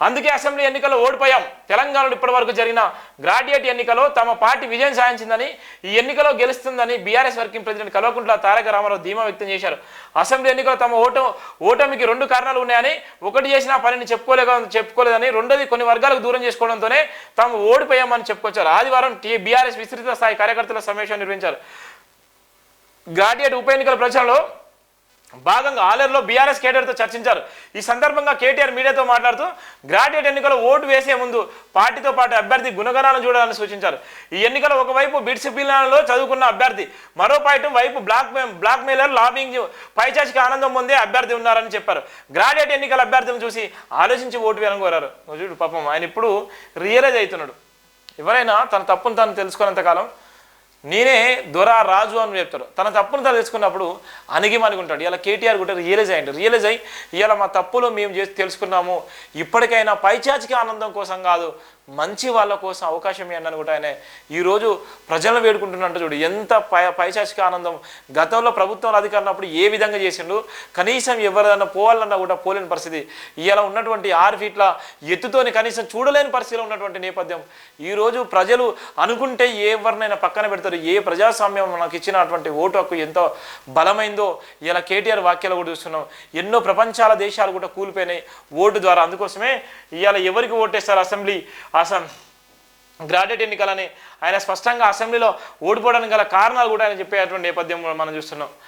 అందుకే అసెంబ్లీ ఎన్నికల్లో ఓడిపోయాం. తెలంగాణలో ఇప్పటివరకు జరిగిన గ్రాడ్యుయేట్ ఎన్నికలో తమ పార్టీ విజయం సాధించిందని, ఈ ఎన్నికలో గెలుస్తుందని BRS working president Kalvakuntla Taraka Ramarao ధీమా వ్యక్తం చేశారు. అసెంబ్లీ ఎన్నికల్లో తమ ఓటమికి 2 కారణాలు ఉన్నాయని, ఒకటి చేసిన పనిని చెప్పుకోలేదని, రెండోది కొన్ని వర్గాలకు దూరం చేసుకోవడంతోనే తాము ఓడిపోయామని చెప్పుకొచ్చారు. ఆదివారం బీఆర్ఎస్ విస్తృత స్థాయి కార్యకర్తల సమావేశం నిర్వహించారు. గ్రాడ్యుయేట్ ఉప ఎన్నికల ప్రచారంలో భాగంగా ఆలేరులో బీఆర్ఎస్ కేటీఆర్తో చర్చించారు. ఈ సందర్భంగా కేటీఆర్ మీడియాతో మాట్లాడుతూ గ్రాడ్యుయేట్ ఎన్నికల్లో ఓటు వేసే ముందు పార్టీతో పాటు అభ్యర్థి గుణగణాలను చూడాలని సూచించారు. ఈ ఎన్నికల్లో ఒకవైపు బిట్స్ పిల్లలలో చదువుకున్న అభ్యర్థి, మరో వైపు బ్లాక్ మెయిలర్, లాబింగ్, పైచాచికి ఆనందం పొందే అభ్యర్థి ఉన్నారని చెప్పారు. గ్రాడ్యుయేట్ ఎన్నికల అభ్యర్థులను చూసి ఆలోచించి ఓటు వేయాలని కోరారు. చూడు పాపం ఆయన ఇప్పుడు రియలైజ్ అవుతున్నాడు. ఎవరైనా తన తప్పును తాను తెలుసుకున్నంతకాలం నేనే దొర రాజు అని చెప్తారు. తన తప్పును తను తెలుసుకున్నప్పుడు అణిగిమణిగుంటాడు. ఇలా కేటీఆర్ కూడా రియలైజ్ అయ్యి ఇలా మా తప్పులు మేము చేసి తెలుసుకున్నాము, ఇప్పటికైనా పైచాచికి ఆనందం కోసం కాదు, మంచి వాళ్ళ కోసం అవకాశం ఇవ్వండి కూడా ఆయన ఈరోజు ప్రజలను వేడుకుంటున్నట్టు. చూడు ఎంత పైచాచిక ఆనందం. గతంలో ప్రభుత్వం అధికారున్నప్పుడు ఏ విధంగా చేసిండు, కనీసం ఎవరైనా పోవాలన్నా కూడా పోలేని పరిస్థితి. ఇలా ఉన్నటువంటి 6 ఫీట్ల ఎత్తుతోని కనీసం చూడలేని పరిస్థితిలో ఉన్నటువంటి నేపథ్యం. ఈరోజు ప్రజలు అనుకుంటే ఎవరినైనా పక్కన పెడతారు. ఏ ప్రజాస్వామ్యం మనకు ఇచ్చినటువంటి ఓటు హక్కు ఎంతో బలమైందో ఇలా కేటీఆర్ వాక్యాలు కూడా చూస్తున్నాం. ఎన్నో ప్రపంచాల దేశాలు కూడా కూలిపోయినాయి ఓటు ద్వారా. అందుకోసమే ఇవాళ ఎవరికి ఓటేస్తారు గ్రాడ్యుయేట్ ఎన్నికలని ఆయన స్పష్టంగా అసెంబ్లీలో ఓడిపోవడానికి గల కారణాలు కూడా ఆయన చెప్పేటువంటి నేపథ్యం మనం చూస్తున్నాం.